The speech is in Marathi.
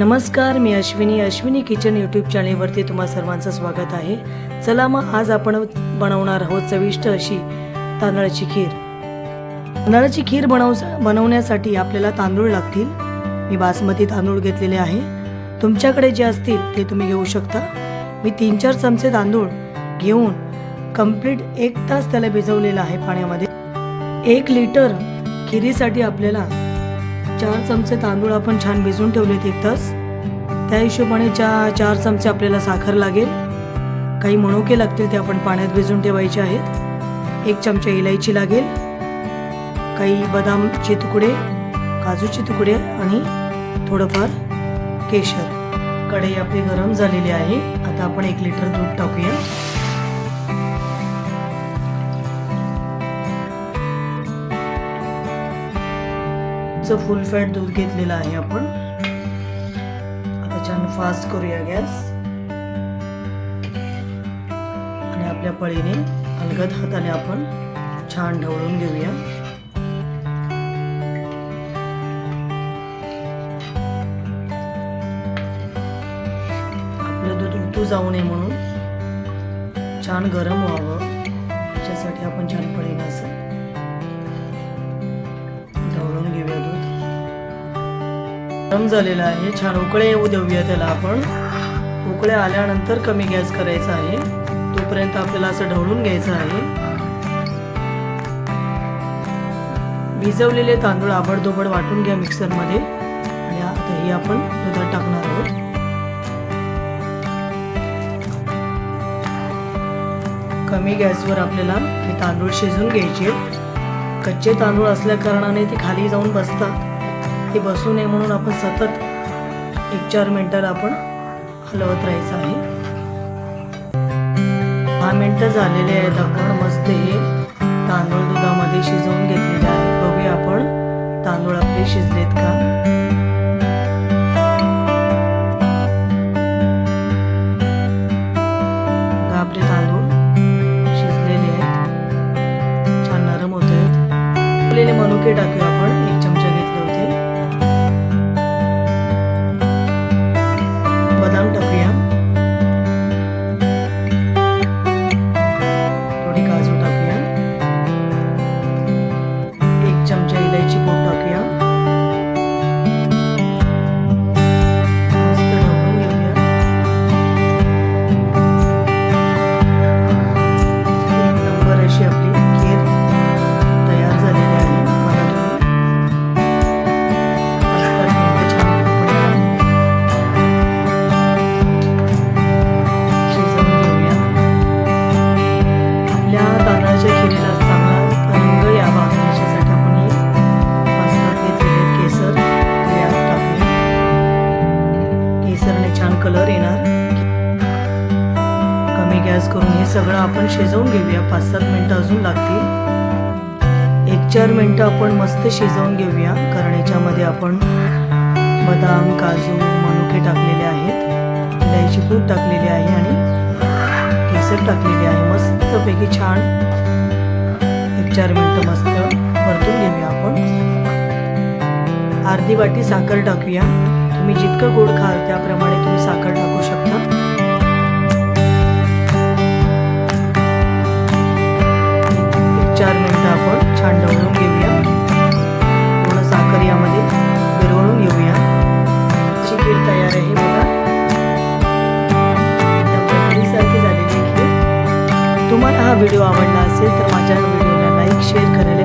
नमस्कार, मी अश्विनी किचन यूट्यूब चॅनलवरती तुम्हा सर्वांचं स्वागत आहे। चला मग आज आपण बनवणार आहोत चविष्ट अशी तांदळाची खीर। तांदळाची खीर बनवण्यासाठी आपल्याला तांदूळ लागतील। मी बासमती तांदूळ घेतलेले आहे, तुमच्याकडे जे असतील ते तुम्ही घेऊ शकता। मी 3-4 चमचे तांदूळ घेऊन कंप्लीट 1 तास त्याला भिजवलेला आहे पाण्यामध्ये। 1 लिटर खीरीसाठी आपल्याला 4 चमचे तांदूळ आपण छान भिजवून ठेवलेत 1 तास। त्या हिशोबाने 4 चमचे आपल्याला साखर लागेल, काही मनुके लागतील ते आपण पाण्यात भिजवून ठेवायचे आहेत। 1 चमचा इलायची लागेल, काही बदामचे तुकडे, काजूचे तुकडे आणि थोडंफार केशर। कढई आपली गरम झालेली आहे, आता आपण 1 लिटर दूध टाकूया। फुल फॅट दूध घेतलेलं आहे आपण। आता छान फास्ट करूया गॅस आणि आपल्या पळीने अलगद हाताने आपण छान ढवळून घेऊया। आपलं दूध उतू जाऊ नये म्हणून छान गरम व्हावं याच्यासाठी आपण छान पळीने असं गरम झालेला आहे। छान उकळे येऊ देऊया त्याला आपण। उकळे आल्यानंतर कमी गॅस करायचा आहे, तोपर्यंत आपल्याला असं ढवळून घ्यायचं आहे। भिजवलेले तांदूळ आबडधोबड वाटून घ्या मिक्सर मध्ये आणि आता हे आपण दुधात टाकणार आहोत। कमी गॅसवर आपल्याला हे तांदूळ शिजवून घ्यायचे। कच्चे तांदूळ असल्या कारणाने ते खाली जाऊन बसतात, ते बसू नये म्हणून आपण सतत 1-4 मिनिटं आपण हलवत राहायचं आहे। 10 मिनिटं झालेले आहेत, आपण मस्त हे तांदूळ दुधामध्ये शिजवून घेतलेले आहे। बघूया आपण तांदूळ आपले शिजलेत का। आपले तांदूळ शिजलेले आहेत, छान नरम होत आहेत। मनुके टाकूया आपण, 1 चमचा घेतले होते। बदाम टाकूया, थोडी काजू टाकूया, 1 चमचा इलायची पूड टाकूया। मस्त ढवळून घेऊया। 1 नंबर अशी आपली खीर तयार झालेली आहे। कलर येणार। कमी गॅस करून हे सगळं आपण शिजवून घेऊया। 5-7 मिनिटं अजून लागतील। 1-4 मिनिटं आपण मस्त शिजवून घेऊया, कारण याच्यामध्ये आपण बदाम, काजू, मनुके टाकलेले आहेत, इलायची पूड टाकलेली आहे आणि केसर टाकलेली आहे। मस्तपैकी छान 1-4 मिनिटं मस्त परतून घेऊया आपण। अर्धी वाटी साखर टाकूया, तुम्ही जितकं गोड खाल त्याप्रमाणे तुम्ही साखर टाकू शकता। 1-4 मिनिटं आपण छान ढवळून घेऊया, पूर्ण साखर यामध्ये विरघळून घेऊया। खीर तयार आहे बघा, एकदम सारखी झालेली खीर। तुम्हाला हा व्हिडिओ आवडला असेल तर माझ्या व्हिडिओला लाईक, शेअर करायला